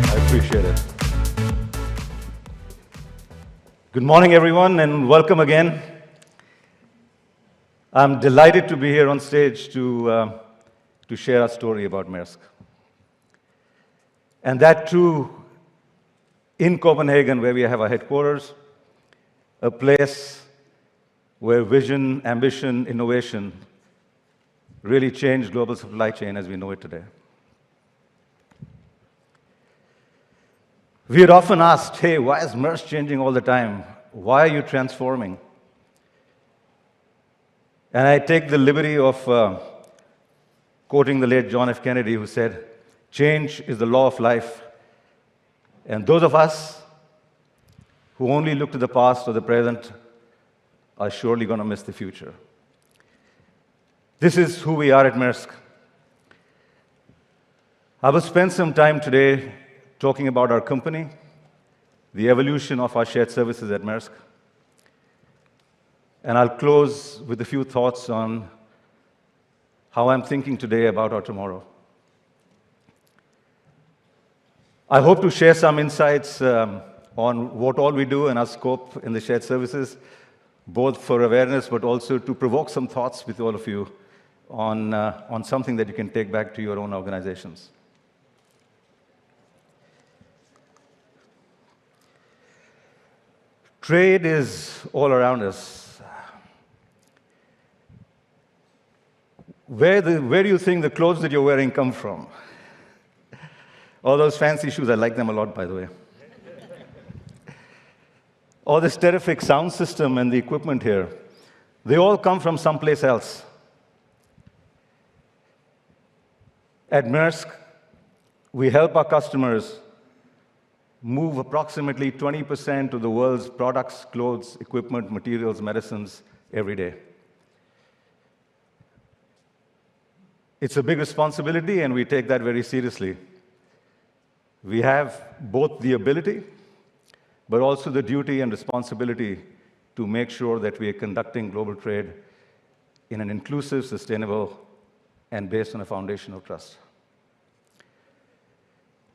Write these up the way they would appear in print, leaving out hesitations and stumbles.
I appreciate it. Good morning, everyone, and welcome again. I'm delighted to be here on stage to share our story about Maersk. And that too in Copenhagen, where we have our headquarters, a place where vision, ambition, innovation really changed global supply chain as we know it today. We had often asked, hey, why is Maersk changing all the time? Why are you transforming? And I take the liberty of quoting the late John F. Kennedy, who said, change is the law of life. And those of us who only look to the past or the present are surely going to miss the future. This is who we are at Maersk. I will spend some time today talking about our company, the evolution of our shared services at Maersk, and I'll close with a few thoughts on how I'm thinking today about our tomorrow. I hope to share some insights on what all we do and our scope in the shared services, both for awareness but also to provoke some thoughts with all of you on something that you can take back to your own organizations. Trade is all around us. Where do you think the clothes that you're wearing come from? All those fancy shoes, I like them a lot, by the way. All this terrific sound system and the equipment here, they all come from someplace else. At Maersk, we help our customers move approximately 20% of the world's products, clothes, equipment, materials, medicines every day. It's a big responsibility, and we take that very seriously. We have both the ability, but also the duty and responsibility to make sure that we are conducting global trade in an inclusive, sustainable, and based on a foundation of trust.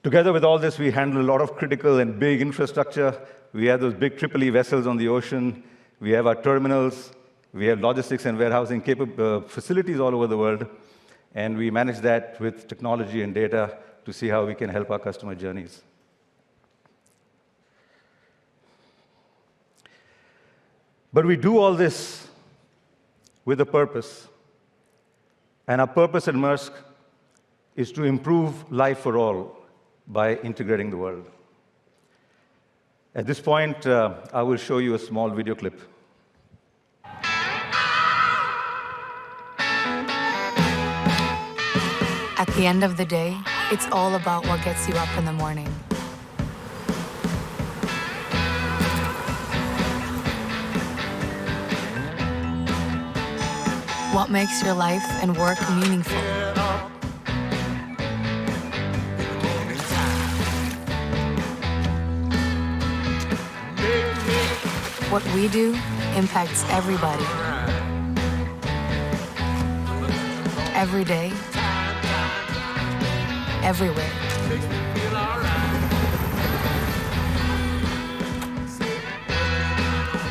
Together with all this, we handle a lot of critical and big infrastructure. We have those big Triple-E vessels on the ocean. We have our terminals. We have logistics and warehousing facilities all over the world. And we manage that with technology and data to see how we can help our customer journeys. But we do all this with a purpose. And our purpose at Maersk is to improve life for all by integrating the world. At this point, I will show you a small video clip. At the end of the day, it's all about what gets you up in the morning. What makes your life and work meaningful? What we do impacts everybody. Every day, everywhere.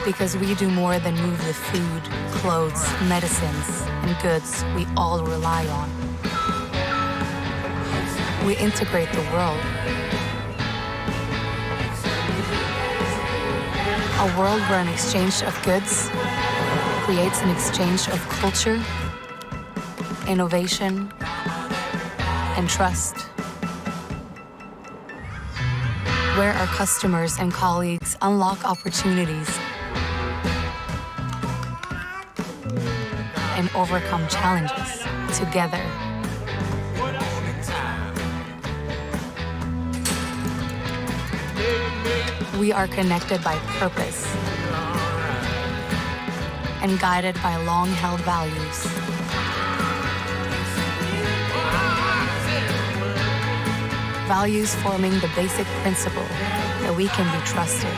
Because we do more than move the food, clothes, medicines, and goods we all rely on. We integrate the world. A world where an exchange of goods creates an exchange of culture, innovation, and trust. Where our customers and colleagues unlock opportunities and overcome challenges together. We are connected by purpose and guided by long-held values. Values forming the basic principle that we can be trusted,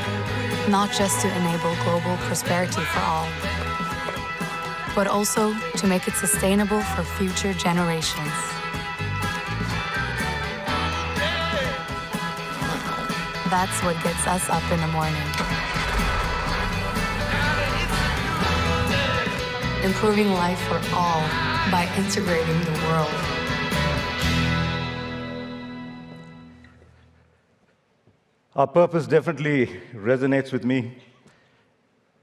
not just to enable global prosperity for all, but also to make it sustainable for future generations. That's what gets us up in the morning. Improving life for all by integrating the world. Our purpose definitely resonates with me.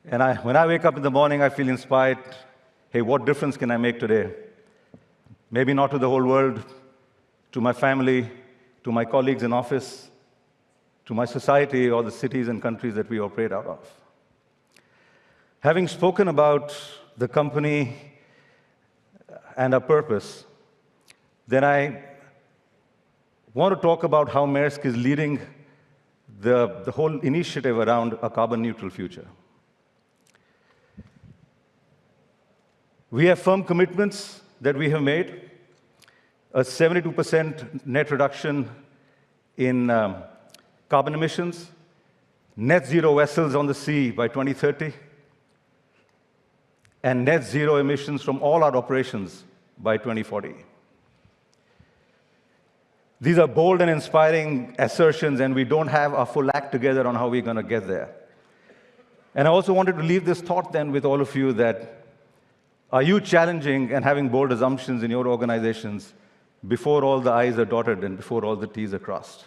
And when I wake up in the morning, I feel inspired. Hey, what difference can I make today? Maybe not to the whole world, to my family, to my colleagues in office, to my society or the cities and countries that we operate out of. Having spoken about the company and our purpose, then I want to talk about how Maersk is leading the whole initiative around a carbon-neutral future. We have firm commitments that we have made, a 72% net reduction in carbon emissions, net zero vessels on the sea by 2030, and net zero emissions from all our operations by 2040. These are bold and inspiring assertions, and we don't have our full act together on how we're going to get there. And I also wanted to leave this thought then with all of you that are you challenging and having bold assumptions in your organizations before all the I's are dotted and before all the T's are crossed?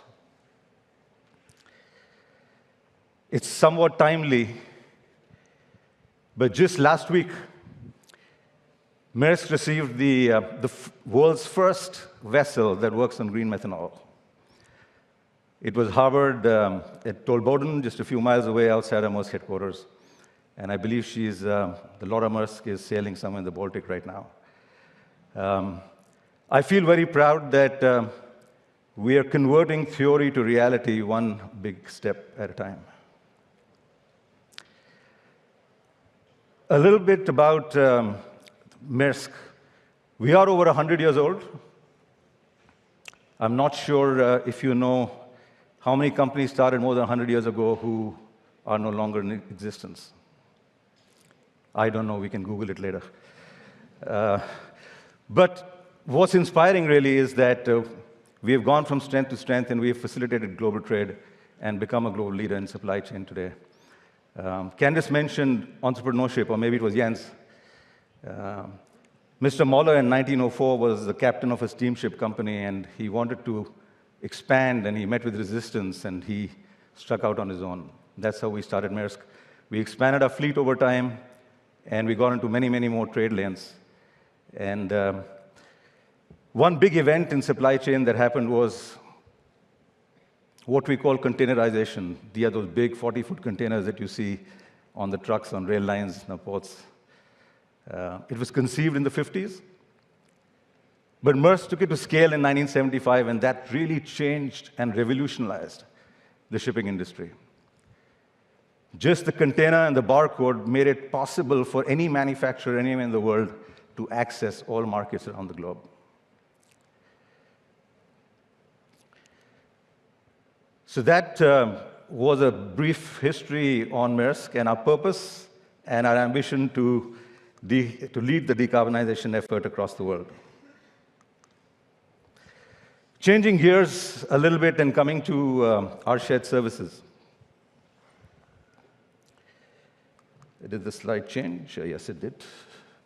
It's somewhat timely, but just last week, Maersk received the world's first vessel that works on green methanol. It was harbored at Tolboden, just a few miles away outside our Maersk headquarters. And I believe the Laura Maersk is sailing somewhere in the Baltic right now. I feel very proud that we are converting theory to reality one big step at a time. A little bit about Maersk. We are over 100 years old. I'm not sure if you know how many companies started more than 100 years ago who are no longer in existence. I don't know, we can Google it later. But what's inspiring really is that we have gone from strength to strength and we have facilitated global trade and become a global leader in supply chain today. Candice mentioned entrepreneurship, or maybe it was Jens. Mr. Moller in 1904 was the captain of a steamship company, and he wanted to expand, and he met with resistance, and he struck out on his own. That's how we started Maersk. We expanded our fleet over time, and we got into many, many more trade lanes. And one big event in supply chain that happened was what we call containerization. These are those big 40-foot containers that you see on the trucks, on rail lines, in our ports. It was conceived in the 50s, but Maersk took it to scale in 1975, and that really changed and revolutionized the shipping industry. Just the container and the barcode made it possible for any manufacturer anywhere in the world to access all markets around the globe. So that was a brief history on Maersk and our purpose and our ambition to lead the decarbonization effort across the world. Changing gears a little bit and coming to our shared services. Did the slide change? Yes, it did.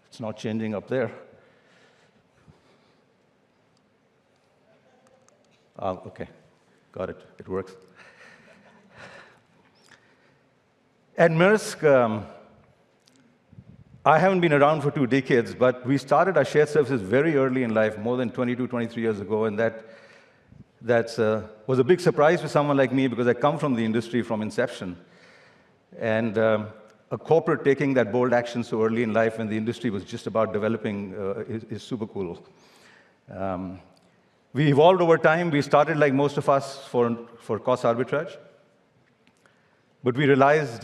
It's not changing up there. Oh, OK. Got it. It works. At Maersk, I haven't been around for 2 decades, but we started our shared services very early in life, more than 22, 23 years ago, and that was a big surprise for someone like me because I come from the industry from inception. And a corporate taking that bold action so early in life when the industry was just about developing is super cool. We evolved over time. We started, like most of us, for cost arbitrage. But we realized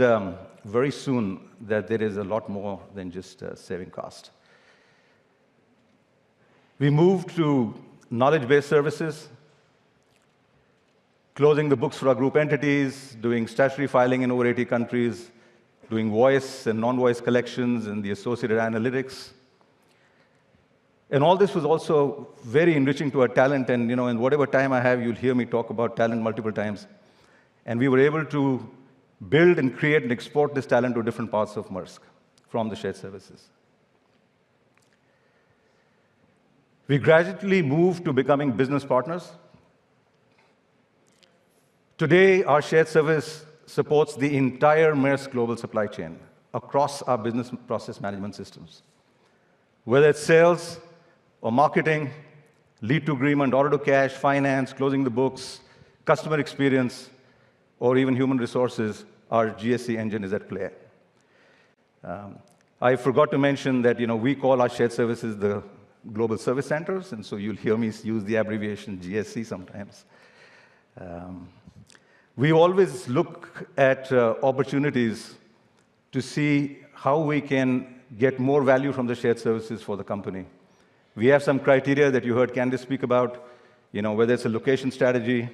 very soon that there is a lot more than just saving cost. We moved to knowledge-based services, closing the books for our group entities, doing statutory filing in over 80 countries, doing voice and non-voice collections and the associated analytics. And all this was also very enriching to our talent. And in whatever time I have, you'll hear me talk about talent multiple times. And we were able to build and create and export this talent to different parts of Maersk from the shared services. We gradually moved to becoming business partners. Today, our shared service supports the entire Maersk global supply chain across our business process management systems. Whether it's sales or marketing, lead to agreement, order to cash, finance, closing the books, customer experience, or even human resources, our GSC engine is at play. I forgot to mention that we call our shared services the global service centers, and so you'll hear me use the abbreviation GSC sometimes. We always look at opportunities to see how we can get more value from the shared services for the company. We have some criteria that you heard Candice speak about, whether it's a location strategy,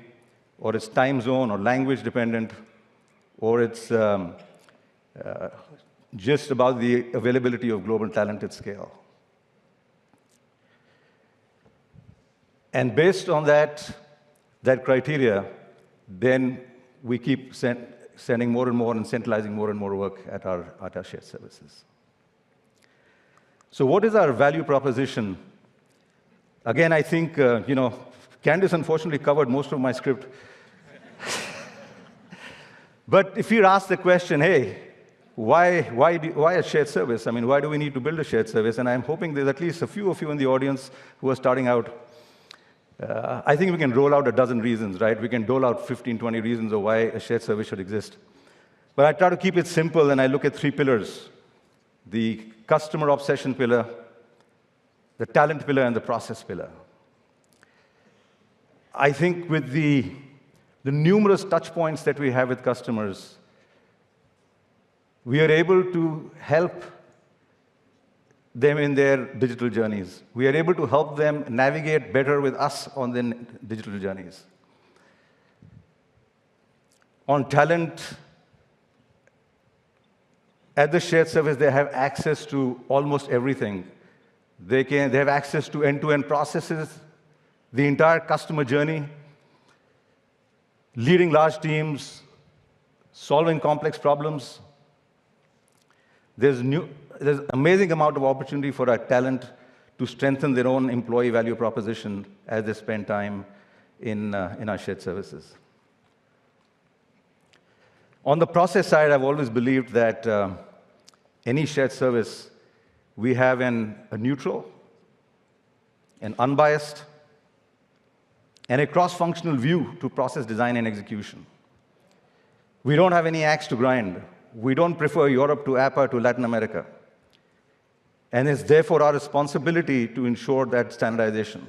or it's time zone or language dependent, or it's just about the availability of global talent at scale. And based on that criteria, then we keep sending more and more and centralizing more and more work at our shared services. So what is our value proposition? Again, I think, Candice unfortunately covered most of my script. But if you ask the question, hey, why a shared service? I mean, why do we need to build a shared service? And I'm hoping there's at least a few of you in the audience who are starting out. I think we can roll out a dozen reasons, right? We can dole out 15, 20 reasons of why a shared service should exist. But I try to keep it simple, and I look at three pillars: the customer obsession pillar, the talent pillar, and the process pillar. I think with the numerous touch points that we have with customers, we are able to help them in their digital journeys. We are able to help them navigate better with us on their digital journeys. On talent, at the shared service, they have access to almost everything. They have access to end-to-end processes, the entire customer journey, leading large teams, solving complex problems. There's amazing amount of opportunity for our talent to strengthen their own employee value proposition as they spend time in our shared services. On the process side, I've always believed that any shared service, we have a neutral, an unbiased, and a cross-functional view to process design and execution. We don't have any axe to grind. We don't prefer Europe to APA to Latin America. And it's therefore our responsibility to ensure that standardization.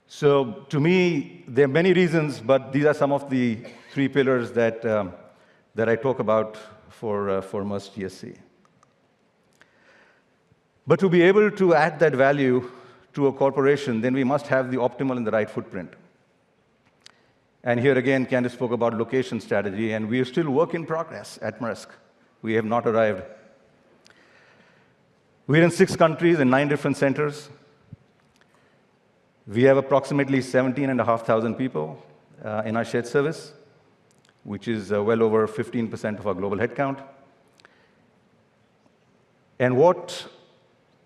So to me, there are many reasons, but these are some of the three pillars that I talk about for Maersk GSC. But to be able to add that value to a corporation, then we must have the optimal and the right footprint. And here again, Candice spoke about location strategy, and we are still work in progress at Maersk. We have not arrived. We're in 6 countries and 9 different centers. We have approximately 17,500 people in our shared service, which is well over 15% of our global headcount. And what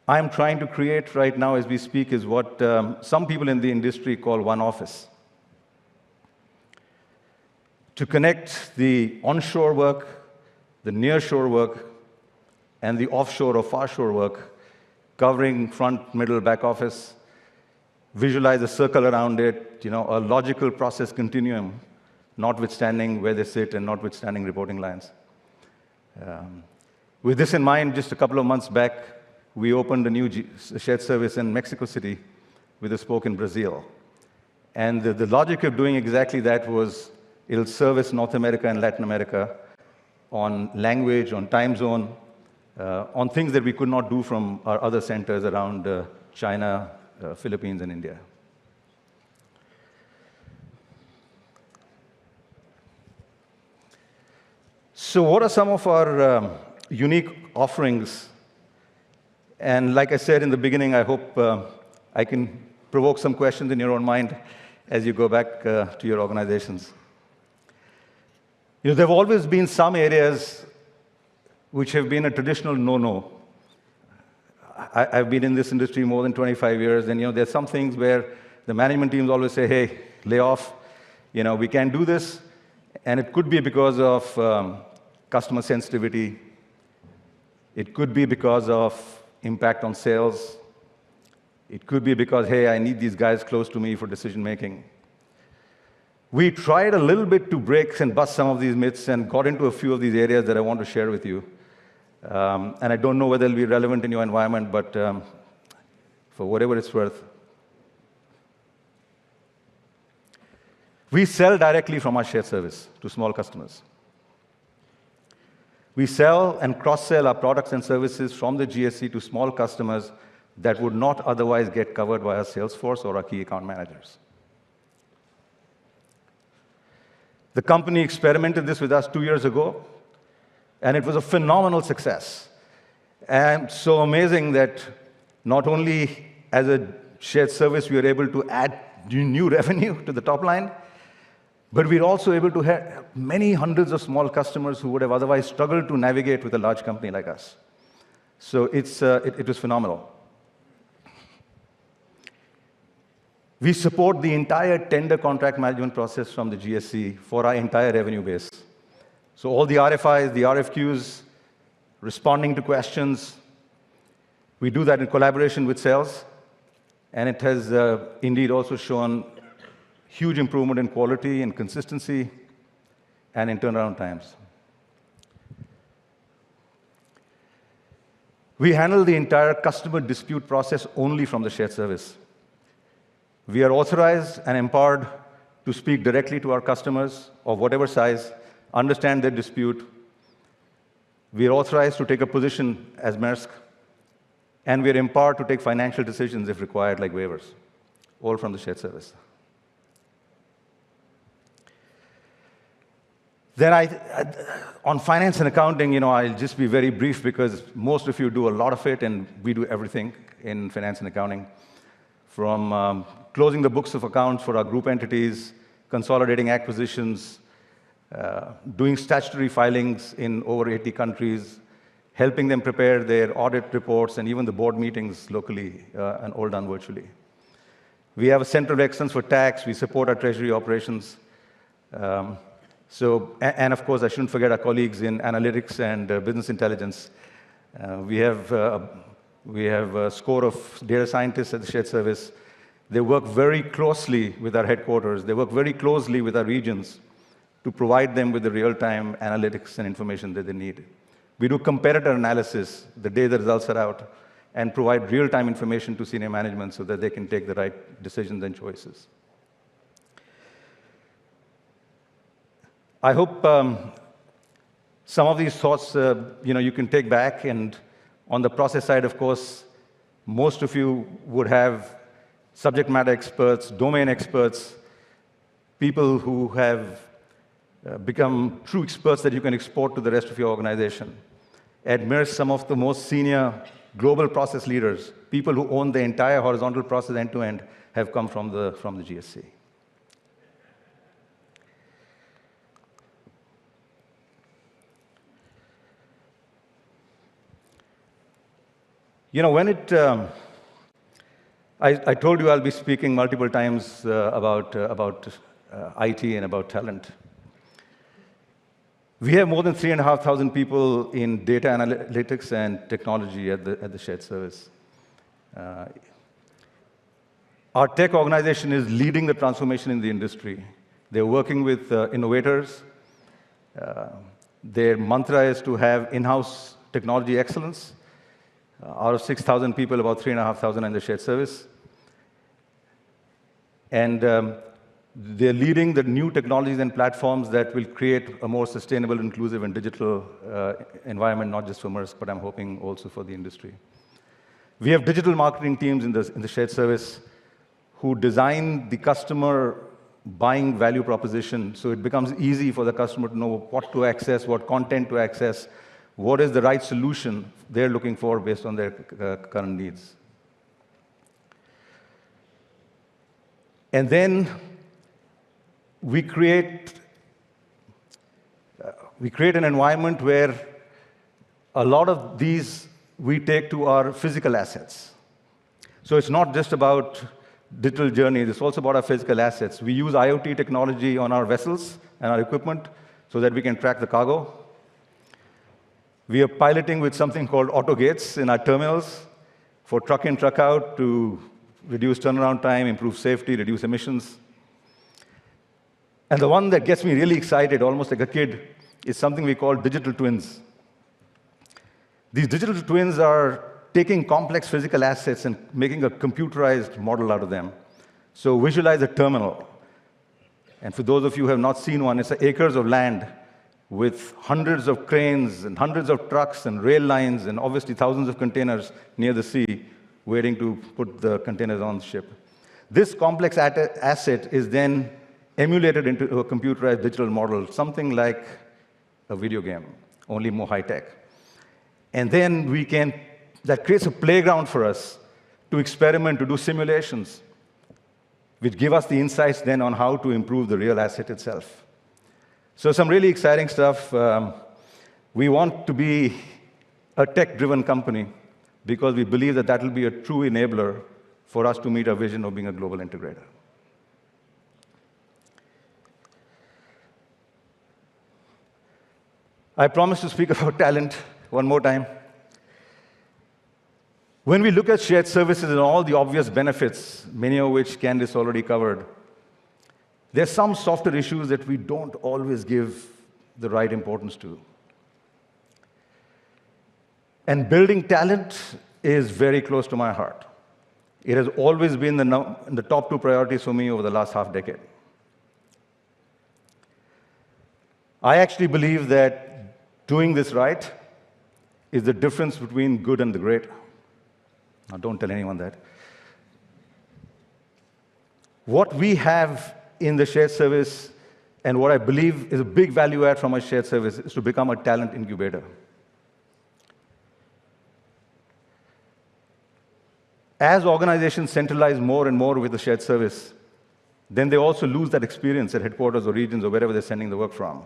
I'm trying to create right now as we speak is what some people in the industry call one office. To connect the onshore work, the nearshore work, and the offshore or farshore work, covering front, middle, back office, visualize a circle around it, a logical process continuum, notwithstanding where they sit and notwithstanding reporting lines. With this in mind, just a couple of months back, we opened a new shared service in Mexico City with a spoke in Brazil. And the logic of doing exactly that was it'll service North America and Latin America on language, on time zone, on things that we could not do from our other centers around China, Philippines, and India. So what are some of our unique offerings? And like I said in the beginning, I hope I can provoke some questions in your own mind. as you go back to your organizations. There have always been some areas which have been a traditional no-no. I've been in this industry more than 25 years, and there's some things where the management teams always say, hey, lay off, we can't do this. And it could be because of customer sensitivity. It could be because of impact on sales. It could be because, hey, I need these guys close to me for decision making. We tried a little bit to break and bust some of these myths and got into a few of these areas that I want to share with you. And I don't know whether they'll be relevant in your environment, but for whatever it's worth. We sell directly from our shared service to small customers. We sell and cross-sell our products and services from the GSC to small customers that would not otherwise get covered by our sales force or our key account managers. The company experimented this with us 2 years ago, and it was a phenomenal success. And so amazing that not only as a shared service we were able to add new revenue to the top line, but we're also able to have many hundreds of small customers who would have otherwise struggled to navigate with a large company like us. So it was phenomenal. We support the entire tender contract management process from the GSC for our entire revenue base. So all the RFIs, the RFQs, responding to questions, we do that in collaboration with sales, and it has indeed also shown huge improvement in quality and consistency and in turnaround times. We handle the entire customer dispute process only from the shared service. We are authorized and empowered to speak directly to our customers of whatever size, understand their dispute. We are authorized to take a position as Maersk, and we are empowered to take financial decisions if required, like waivers, all from the shared service. Then on finance and accounting, I'll just be very brief because most of you do a lot of it, and we do everything in finance and accounting, from closing the books of accounts for our group entities, consolidating acquisitions, doing statutory filings in over 80 countries, helping them prepare their audit reports, and even the board meetings locally, and all done virtually. We have a center of excellence for tax. We support our treasury operations. And of course, I shouldn't forget our colleagues in analytics and business intelligence. We have a score of data scientists at the shared service. They work very closely with our headquarters. They work very closely with our regions to provide them with the real-time analytics and information that they need. We do competitor analysis the day the results are out and provide real-time information to senior management so that they can take the right decisions and choices. I hope some of these thoughts you can take back. And on the process side, of course, most of you would have subject matter experts, domain experts, people who have become true experts that you can export to the rest of your organization. At Maersk, some of the most senior global process leaders, people who own the entire horizontal process end-to-end, have come from the GSC. I told you I'll be speaking multiple times about IT and about talent. We have more than 3,500 people in data analytics and technology at the shared service. Our tech organization is leading the transformation in the industry. They're working with innovators. Their mantra is to have in-house technology excellence. Out of 6,000 people, about 3,500 in the shared service. And they're leading the new technologies and platforms that will create a more sustainable, inclusive, and digital environment, not just for Maersk, but I'm hoping also for the industry. We have digital marketing teams in the shared service who design the customer buying value proposition so it becomes easy for the customer to know what to access, what content to access, what is the right solution they're looking for based on their current needs. And then we create an environment where a lot of these we take to our physical assets. So it's not just about digital journeys, it's also about our physical assets. We use IoT technology on our vessels and our equipment so that we can track the cargo. We are piloting with something called auto gates in our terminals for truck in, truck out to reduce turnaround time, improve safety, reduce emissions. And the one that gets me really excited, almost like a kid, is something we call digital twins. These digital twins are taking complex physical assets and making a computerized model out of them. So visualize a terminal. And for those of you who have not seen one, it's acres of land with hundreds of cranes and hundreds of trucks and rail lines and obviously thousands of containers near the sea waiting to put the containers on the ship. This complex asset is then emulated into a computerized digital model, something like a video game, only more high-tech. And then that creates a playground for us to experiment, to do simulations, which give us the insights then on how to improve the real asset itself. So some really exciting stuff. We want to be a tech-driven company because we believe that that will be a true enabler for us to meet our vision of being a global integrator. I promise to speak about talent one more time. When we look at shared services and all the obvious benefits, many of which Candice already covered, there's some softer issues that we don't always give the right importance to. And building talent is very close to my heart. It has always been the top two priorities for me over the last half decade. I actually believe that doing this right is the difference between good and the great. Now, don't tell anyone that. What we have in the shared service, and what I believe is a big value add from our shared service, is to become a talent incubator. As organizations centralize more and more with the shared service, then they also lose that experience at headquarters or regions or wherever they're sending the work from.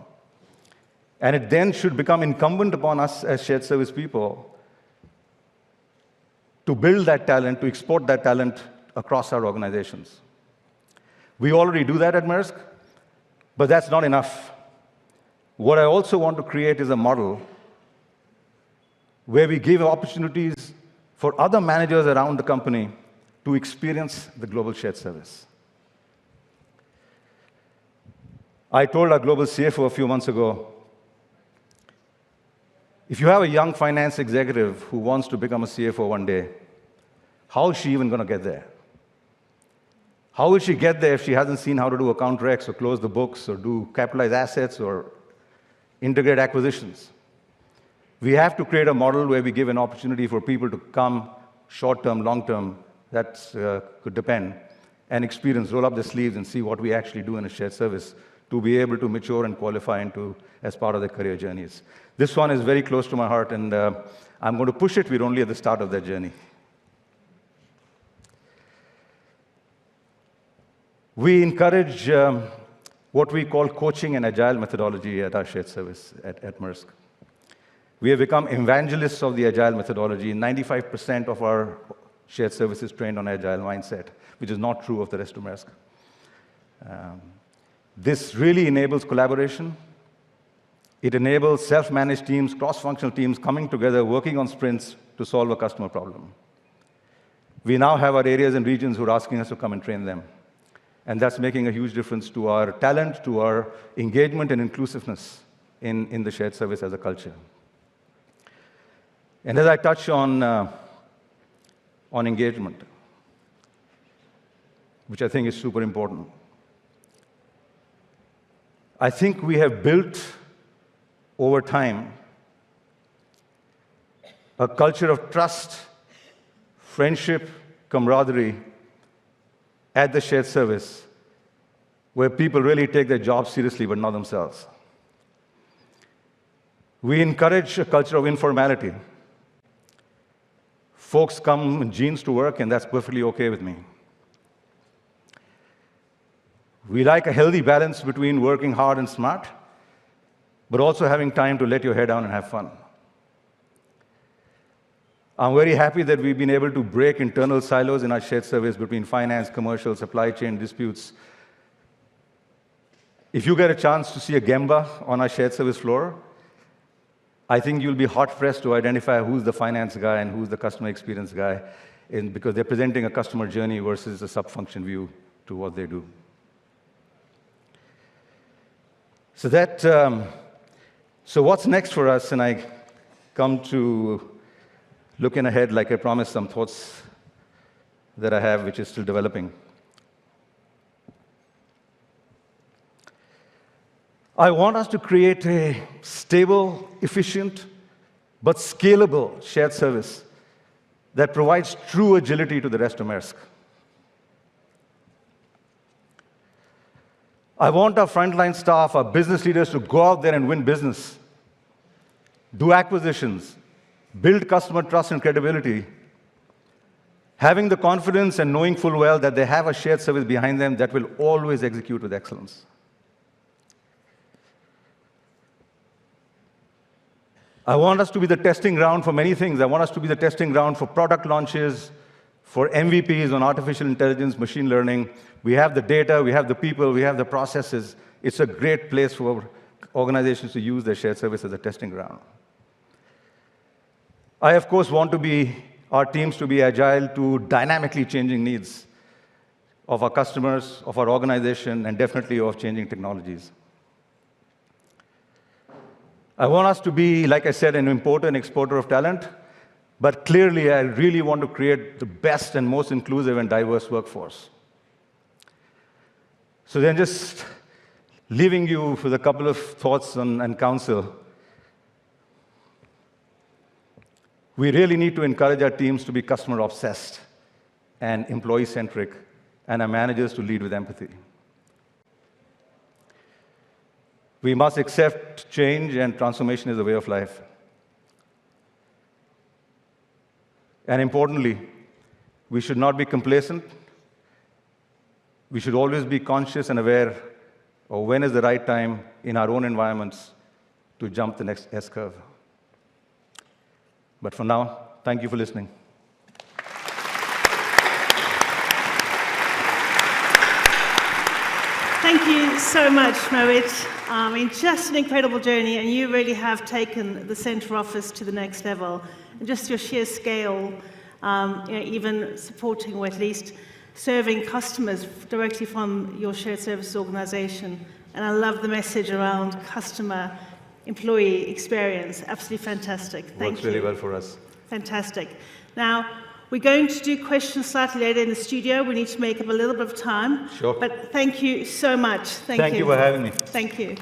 And it then should become incumbent upon us as shared service people to build that talent, to export that talent across our organizations. We already do that at Maersk, but that's not enough. What I also want to create is a model where we give opportunities for other managers around the company to experience the global shared service. I told our global CFO a few months ago, if you have a young finance executive who wants to become a CFO one day, how is she even going to get there? How will she get there if she hasn't seen how to do account recs or close the books or do capitalized assets or integrate acquisitions? We have to create a model where we give an opportunity for people to come short-term, long-term, that could depend, and experience, roll up their sleeves and see what we actually do in a shared service to be able to mature and qualify into as part of their career journeys. This one is very close to my heart, and I'm going to push it. We're only at the start of that journey. We encourage what we call coaching and agile methodology at our shared service at Maersk. We have become evangelists of the agile methodology. 95% of our shared service is trained on agile mindset, which is not true of the rest of Maersk. This really enables collaboration. It enables self-managed teams, cross-functional teams coming together, working on sprints to solve a customer problem. We now have our areas and regions who are asking us to come and train them. And that's making a huge difference to our talent, to our engagement and inclusiveness in the shared service as a culture. And as I touch on engagement, which I think is super important, I think we have built over time a culture of trust, friendship, camaraderie at the shared service where people really take their job seriously but not themselves. We encourage a culture of informality. Folks come in jeans to work, and that's perfectly okay with me. We like a healthy balance between working hard and smart, but also having time to let your hair down and have fun. I'm very happy that we've been able to break internal silos in our shared service between finance, commercial, supply chain disputes. If you get a chance to see a Gemba on our shared service floor, I think you'll be hard-pressed to identify who's the finance guy and who's the customer experience guy, because they're presenting a customer journey versus a sub-function view to what they do. So what's next for us? And I come to looking ahead, like I promised, some thoughts that I have, which is still developing. I want us to create a stable, efficient, but scalable shared service that provides true agility to the rest of Maersk. I want our frontline staff, our business leaders, to go out there and win business, do acquisitions, build customer trust and credibility, having the confidence and knowing full well that they have a shared service behind them that will always execute with excellence. I want us to be the testing ground for many things. I want us to be the testing ground for product launches, for MVPs on artificial intelligence, machine learning. We have the data, we have the people, we have the processes. It's a great place for organizations to use their shared service as a testing ground. I, of course, want our teams to be agile to dynamically changing needs of our customers, of our organization, and definitely of changing technologies. I want us to be, like I said, an importer and exporter of talent, but clearly I really want to create the best and most inclusive and diverse workforce. So then just leaving you with a couple of thoughts and counsel. We really need to encourage our teams to be customer-obsessed and employee-centric, and our managers to lead with empathy. We must accept change, and transformation is a way of life. And importantly, we should not be complacent. We should always be conscious and aware of when is the right time in our own environments to jump the next S-curve. But for now, thank you for listening. Thank you so much, Mohit. Just an incredible journey, and you really have taken the centre office to the next level. And just your sheer scale, even supporting or at least serving customers directly from your shared services organisation. And I love the message around customer employee experience. Absolutely fantastic. Thank you. Works really well for us. Fantastic. Now, we're going to do questions slightly later in the studio. We need to make up a little bit of time. Sure. But thank you so much. Thank you. Thank you for having me. Thank you.